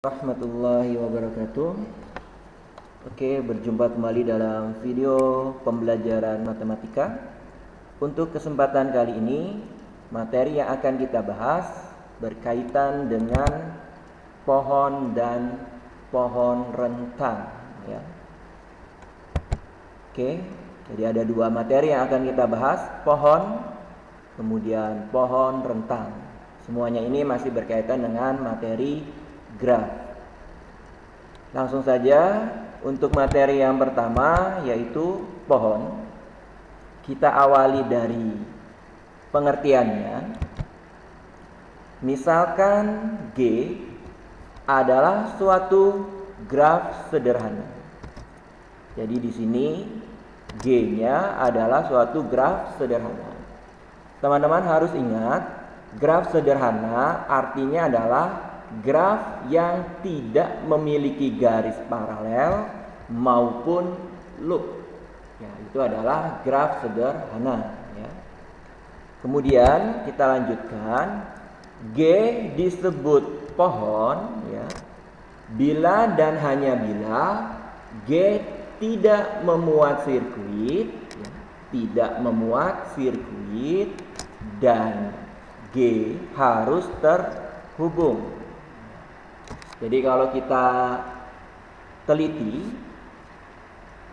Warahmatullahi wabarakatuh. Oke, berjumpa kembali dalam video pembelajaran matematika. Untuk kesempatan kali ini, materi yang akan kita bahas berkaitan dengan pohon dan pohon rentang, ya. Oke, jadi ada dua materi yang akan kita bahas, pohon, kemudian pohon rentang. Semuanya ini masih berkaitan dengan materi graf. Langsung saja untuk materi yang pertama, yaitu pohon. Kita awali dari pengertiannya. Misalkan G adalah suatu graf sederhana. Jadi di sini G-nya adalah suatu graf sederhana. Teman-teman harus ingat, graf sederhana artinya adalah graf yang tidak memiliki garis paralel maupun loop. Ya, itu adalah graf sederhana, ya. Kemudian kita lanjutkan, G disebut pohon, ya, bila dan hanya bila G tidak memuat sirkuit, ya, tidak memuat sirkuit dan G harus terhubung. Jadi kalau kita teliti,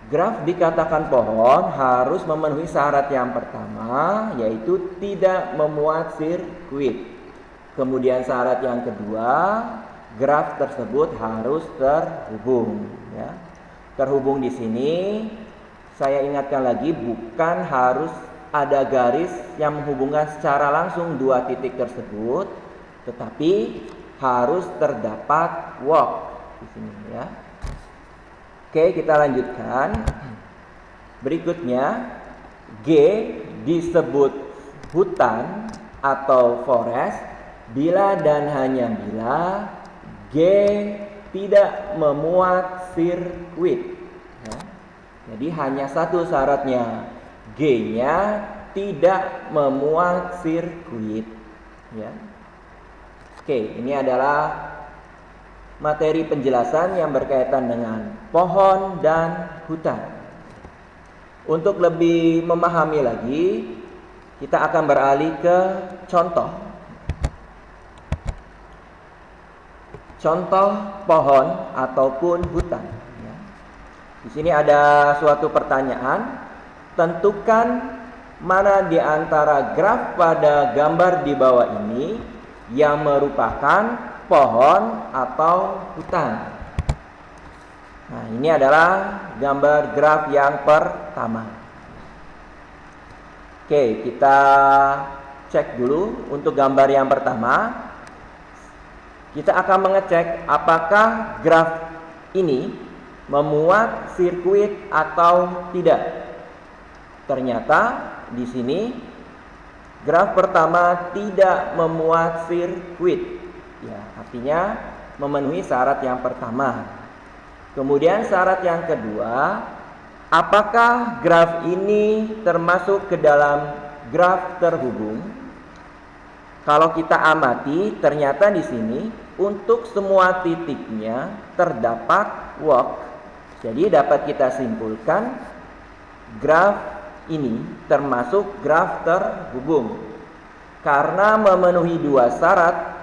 graf dikatakan pohon harus memenuhi syarat yang pertama, yaitu tidak memuat sirkuit. Kemudian syarat yang kedua, graf tersebut harus terhubung, ya. Terhubung di sini saya ingatkan lagi, bukan harus ada garis yang menghubungkan secara langsung dua titik tersebut, tetapi harus terdapat walk di sini, ya. Oke, kita lanjutkan. Berikutnya, G disebut hutan atau forest bila dan hanya bila G tidak memuat sirkuit, ya. Jadi hanya satu syaratnya, G-nya tidak memuat sirkuit, ya. Oke, ini adalah materi penjelasan yang berkaitan dengan pohon dan hutan. Untuk lebih memahami lagi, kita akan beralih ke contoh. Contoh pohon ataupun hutan. Di sini ada suatu pertanyaan, tentukan mana di antara graf pada gambar di bawah ini yang merupakan pohon atau hutan. Nah, ini adalah gambar graf yang pertama. Oke, kita cek dulu untuk gambar yang pertama. Kita akan mengecek apakah graf ini memuat sirkuit atau tidak. Ternyata di sini graf pertama tidak memuat sirkuit, ya, artinya memenuhi syarat yang pertama. Kemudian syarat yang kedua, apakah graf ini termasuk ke dalam graf terhubung? Kalau kita amati, ternyata di sini untuk semua titiknya terdapat walk. Jadi dapat kita simpulkan graf ini termasuk graf terhubung karena memenuhi dua syarat.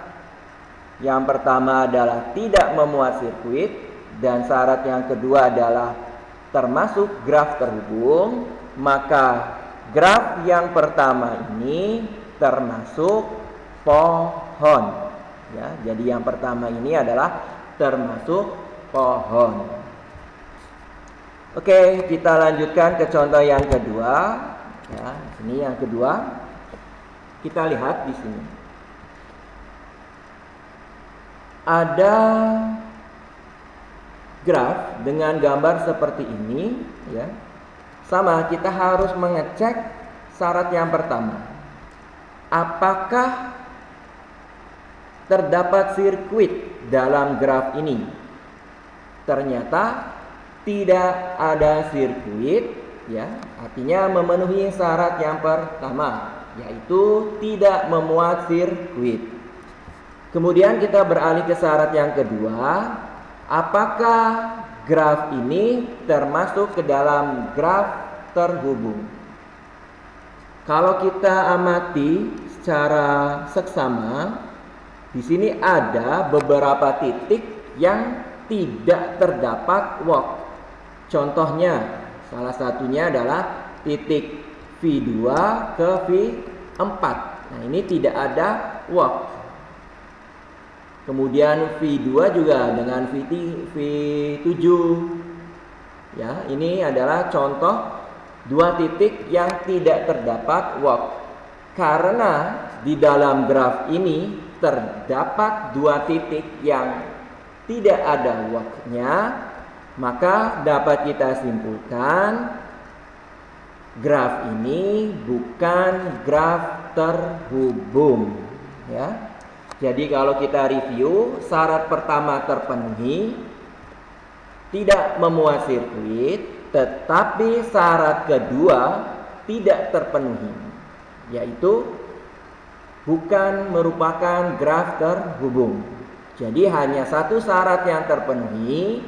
Yang pertama adalah tidak memuat sirkuit dan syarat yang kedua adalah termasuk graf terhubung, maka graf yang pertama ini termasuk pohon, ya. Jadi yang pertama ini adalah termasuk pohon. Oke, kita lanjutkan ke contoh yang kedua. Ya, ini yang kedua. Kita lihat di sini. Ada graf dengan gambar seperti ini, ya. Sama, kita harus mengecek syarat yang pertama. Apakah terdapat sirkuit dalam graf ini? Ternyata tidak ada sirkuit, ya, artinya memenuhi syarat yang pertama, yaitu tidak memuat sirkuit. Kemudian kita beralih ke syarat yang kedua, apakah graf ini termasuk ke dalam graf terhubung? Kalau kita amati secara seksama, di sini ada beberapa titik yang tidak terdapat walk. Contohnya, salah satunya adalah titik V2 ke V4. Nah, ini tidak ada walk. Kemudian V2 juga dengan V7. Ya, ini adalah contoh dua titik yang tidak terdapat walk. Karena di dalam graf ini terdapat dua titik yang tidak ada walk-nya, maka dapat kita simpulkan graf ini bukan graf terhubung, ya. Jadi kalau kita review, syarat pertama terpenuhi, tidak memuat sirkuit, tetapi syarat kedua tidak terpenuhi, yaitu bukan merupakan graf terhubung. Jadi hanya satu syarat yang terpenuhi,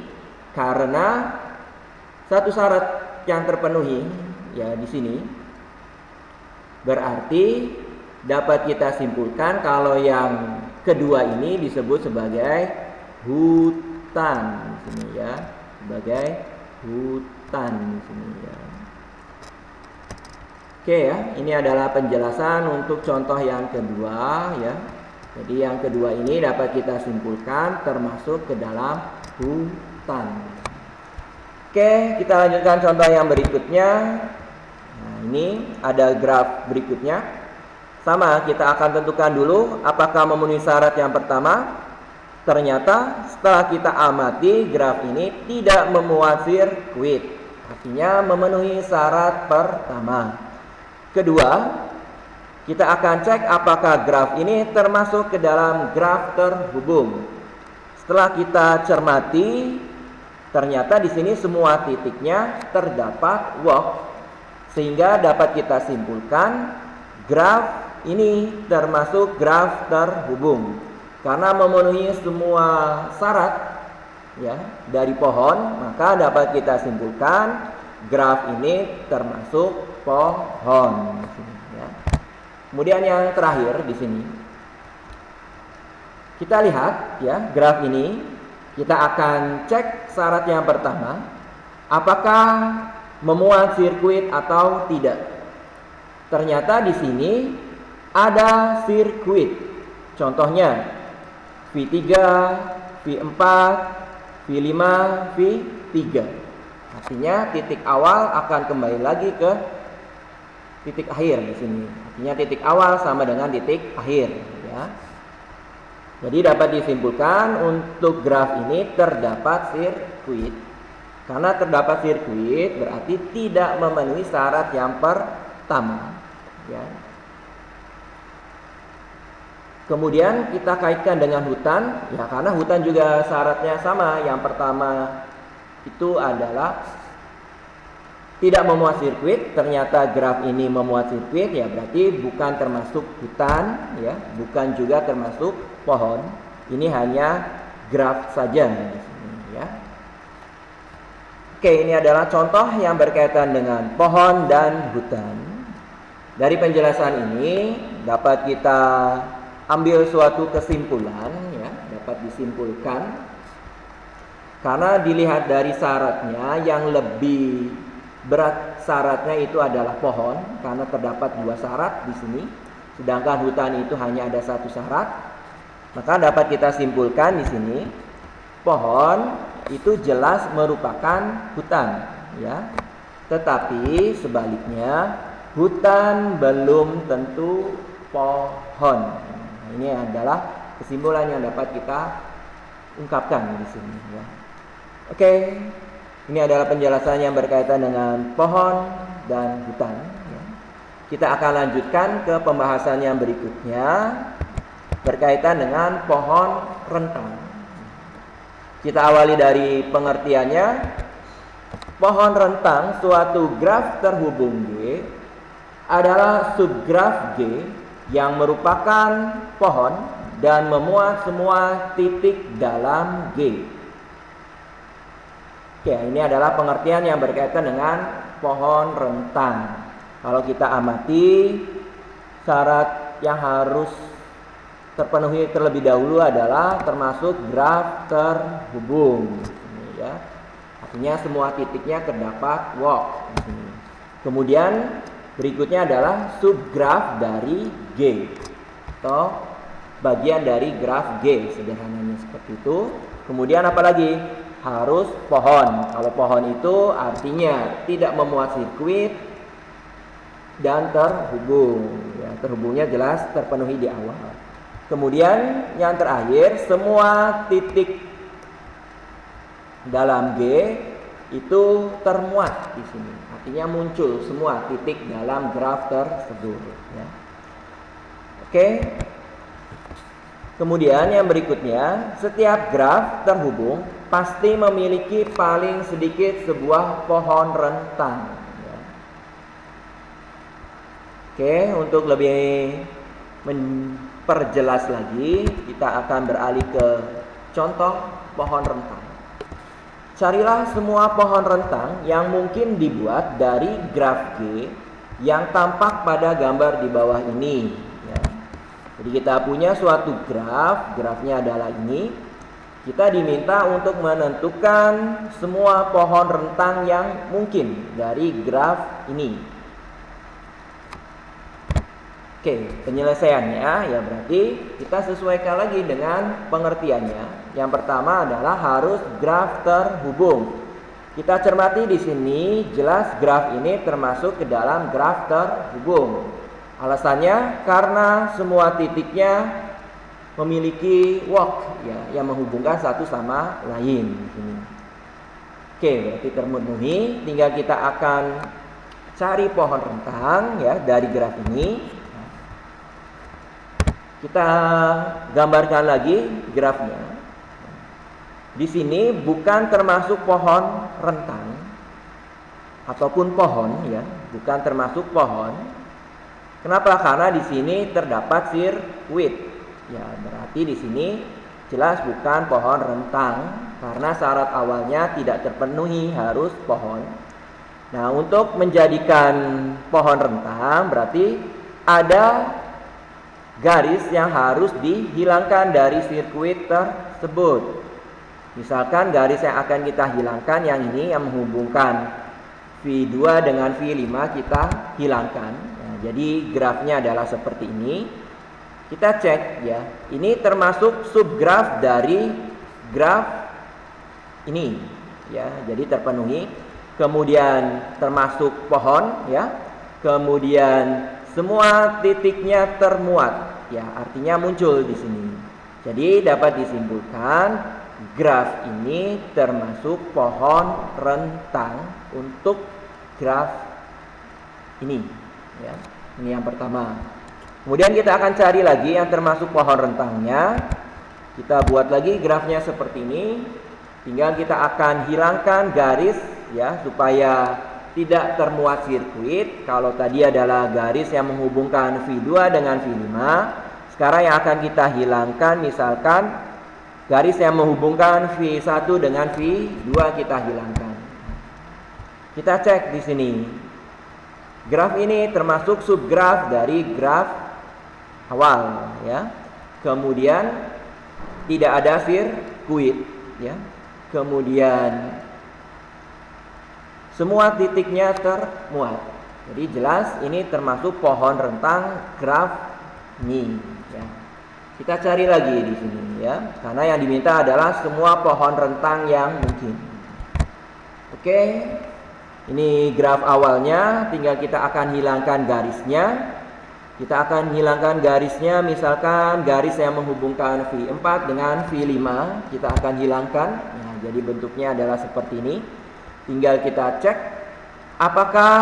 karena satu syarat yang terpenuhi, ya di sini, berarti dapat kita simpulkan kalau yang kedua ini disebut sebagai hutan di sini, ya, sebagai hutan di sini, ya. Oke, ya, ini adalah penjelasan untuk contoh yang kedua, ya. Jadi yang kedua ini dapat kita simpulkan termasuk ke dalam hutan. Oke, kita lanjutkan contoh yang berikutnya. Nah, ini ada graf berikutnya. Sama, kita akan tentukan dulu apakah memenuhi syarat yang pertama. Ternyata setelah kita amati, graf ini tidak memuat sirkuit, artinya memenuhi syarat pertama. Kedua, kita akan cek apakah graf ini termasuk ke dalam graf terhubung. Setelah kita cermati, ternyata di sini semua titiknya terdapat walk, sehingga dapat kita simpulkan graf ini termasuk graf terhubung karena memenuhi semua syarat, ya, dari pohon, maka dapat kita simpulkan graf ini termasuk pohon, ya. Kemudian yang terakhir di sini kita lihat, ya, graf ini kita akan cek syarat yang pertama, apakah memuat sirkuit atau tidak. Ternyata di sini ada sirkuit. Contohnya V3, V4, V5, V3. Artinya titik awal akan kembali lagi ke titik akhir di sini. Artinya titik awal sama dengan titik akhir, ya. Jadi dapat disimpulkan untuk graf ini terdapat sirkuit. Karena terdapat sirkuit berarti tidak memenuhi syarat yang pertama, ya. Kemudian kita kaitkan dengan hutan, ya, karena hutan juga syaratnya sama. Yang pertama itu adalah tidak memuat sirkuit. Ternyata graf ini memuat sirkuit, ya, berarti bukan termasuk hutan, ya, bukan juga termasuk pohon. Ini hanya graf saja di sini, ya. Oke, ini adalah contoh yang berkaitan dengan pohon dan hutan. Dari penjelasan ini dapat kita ambil suatu kesimpulan, ya, dapat disimpulkan karena dilihat dari syaratnya yang lebih berat syaratnya itu adalah pohon karena terdapat dua syarat di sini, sedangkan hutan itu hanya ada satu syarat. Maka dapat kita simpulkan di sini pohon itu jelas merupakan hutan, ya. Tetapi sebaliknya hutan belum tentu pohon. Ini adalah kesimpulan yang dapat kita ungkapkan di sini, ya. Oke, ini adalah penjelasan yang berkaitan dengan pohon dan hutan, ya. Kita akan lanjutkan ke pembahasan yang berikutnya berkaitan dengan pohon rentang. Kita awali dari pengertiannya. Pohon rentang suatu graf terhubung G adalah subgraf G yang merupakan pohon dan memuat semua titik dalam G. Oke, ini adalah pengertian yang berkaitan dengan pohon rentang. Kalau kita amati, syarat yang harus terpenuhi terlebih dahulu adalah termasuk graf terhubung. Ini ya. Artinya semua titiknya terdapat walk di sini. Kemudian berikutnya adalah subgraf dari G atau bagian dari graf G, sederhananya seperti itu. Kemudian apalagi? Harus pohon. Kalau pohon itu artinya tidak memuat sirkuit dan terhubung. Ya, terhubungnya jelas terpenuhi di awal. Kemudian yang terakhir, semua titik dalam G itu termuat di sini. Artinya muncul semua titik dalam graf tersebut. Ya. Oke. Kemudian yang berikutnya, setiap graf terhubung pasti memiliki paling sedikit sebuah pohon rentang. Ya. Oke, untuk lebih memperjelas lagi, kita akan beralih ke contoh pohon rentang. Carilah semua pohon rentang yang mungkin dibuat dari graf G yang tampak pada gambar di bawah ini. Ya. Jadi kita punya suatu grafnya adalah ini. Kita diminta untuk menentukan semua pohon rentang yang mungkin dari graf ini. Oke, penyelesaiannya ya berarti kita sesuaikan lagi dengan pengertiannya. Yang pertama adalah harus graf terhubung. Kita cermati di sini jelas graf ini termasuk ke dalam graf terhubung. Alasannya karena semua titiknya memiliki walk ya, yang menghubungkan satu sama lain. Oke, berarti terpenuhi. Tinggal kita akan cari pohon rentang ya dari graf ini. Kita gambarkan lagi grafnya. Di sini bukan termasuk pohon rentang ataupun pohon ya, bukan termasuk pohon. Kenapa? Karena di sini terdapat sirkuit. Ya, berarti di sini jelas bukan pohon rentang karena syarat awalnya tidak terpenuhi, harus pohon. Nah, untuk menjadikan pohon rentang berarti ada garis yang harus dihilangkan dari sirkuit tersebut. Misalkan garis yang akan kita hilangkan yang ini yang menghubungkan V2 dengan V5 kita hilangkan. Nah, jadi grafnya adalah seperti ini. Kita cek ya. Ini termasuk subgraf dari graf ini ya. Jadi terpenuhi. Kemudian termasuk pohon ya. Kemudian semua titiknya termuat ya, artinya muncul di sini. Jadi dapat disimpulkan graf ini termasuk pohon rentang untuk graf ini ya. Ini yang pertama. Kemudian kita akan cari lagi yang termasuk pohon rentangnya. Kita buat lagi grafnya seperti ini. Tinggal kita akan hilangkan garis ya supaya tidak termuat sirkuit. Kalau tadi adalah garis yang menghubungkan V2 dengan V5, sekarang yang akan kita hilangkan misalkan garis yang menghubungkan V1 dengan V2 kita hilangkan. Kita cek di sini. Graf ini termasuk subgraf dari graf awal ya. Kemudian tidak ada sirkuit ya. Kemudian semua titiknya termuat. Jadi jelas ini termasuk pohon rentang graf ini ya. Kita cari lagi di sini ya. Karena yang diminta adalah semua pohon rentang yang mungkin. Oke. Ini graf awalnya, tinggal kita akan hilangkan garisnya. Kita akan hilangkan garisnya, misalkan garis yang menghubungkan V4 dengan V5, kita akan hilangkan. Nah, jadi bentuknya adalah seperti ini. Tinggal kita cek apakah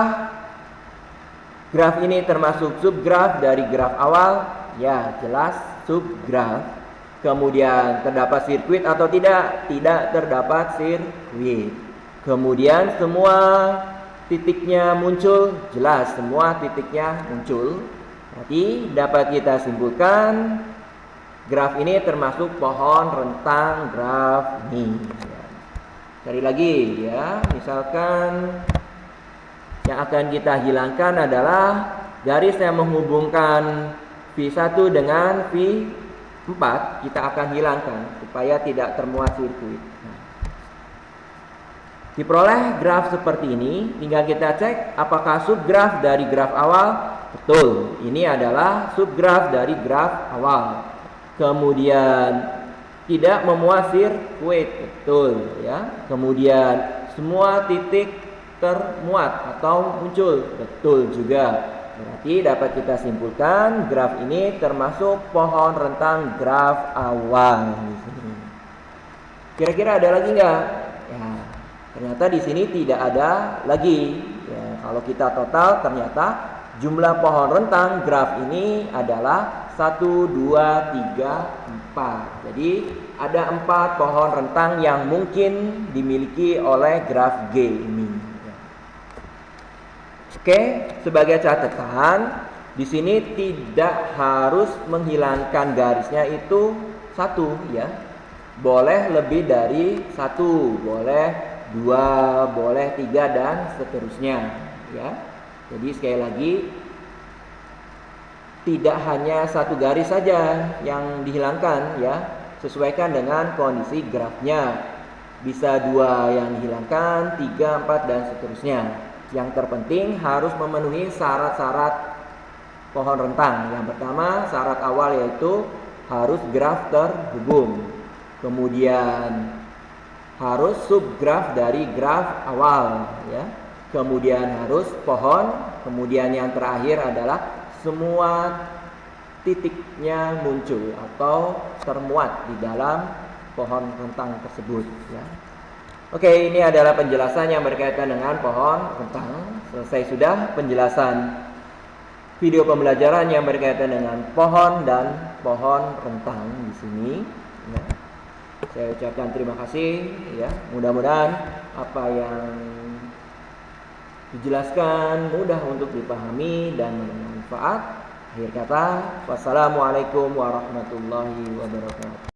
graf ini termasuk subgraf dari graf awal. Ya, jelas subgraf. Kemudian terdapat sirkuit atau tidak? Tidak terdapat sirkuit. Kemudian semua titiknya muncul, jelas semua titiknya muncul. Berarti dapat kita simpulkan graf ini termasuk pohon rentang graf ini. Cari lagi ya, misalkan yang akan kita hilangkan adalah garis yang menghubungkan V1 dengan V4, kita akan hilangkan supaya tidak termuat sirkuit. Diperoleh graf seperti ini, tinggal kita cek apakah subgraf dari graf awal. Betul, ini adalah subgraf dari graf awal. Kemudian tidak memuat sirkuit, betul ya. Kemudian semua titik termuat atau muncul, betul juga. Berarti dapat kita simpulkan graf ini termasuk pohon rentang graf awal di sini. Kira-kira ada lagi nggak? Ya, ternyata di sini tidak ada lagi. Ya, kalau kita total ternyata jumlah pohon rentang graf ini adalah 1, 2, 3, 4. Jadi ada 4 pohon rentang yang mungkin dimiliki oleh graf G ini. Oke, sebagai catatan, di sini tidak harus menghilangkan garisnya itu 1 ya. Boleh lebih dari 1, boleh 2, boleh 3 dan seterusnya ya. Jadi sekali lagi, tidak hanya 1 garis saja yang dihilangkan ya, sesuaikan dengan kondisi grafnya. Bisa 2 yang dihilangkan, 3, 4 dan seterusnya. Yang terpenting harus memenuhi syarat-syarat pohon rentang. Yang pertama, syarat awal yaitu harus graf terhubung. Kemudian harus subgraf dari graf awal ya. Kemudian harus pohon. Kemudian yang terakhir adalah semua titiknya muncul atau termuat di dalam pohon rentang tersebut ya. Oke, ini adalah penjelasan yang berkaitan dengan pohon rentang. Selesai sudah penjelasan video pembelajaran yang berkaitan dengan pohon dan pohon rentang di sini ya. Saya ucapkan terima kasih ya. Mudah-mudahan apa yang dijelaskan mudah untuk dipahami dan bermanfaat. Akhir kata, wassalamualaikum warahmatullahi wabarakatuh.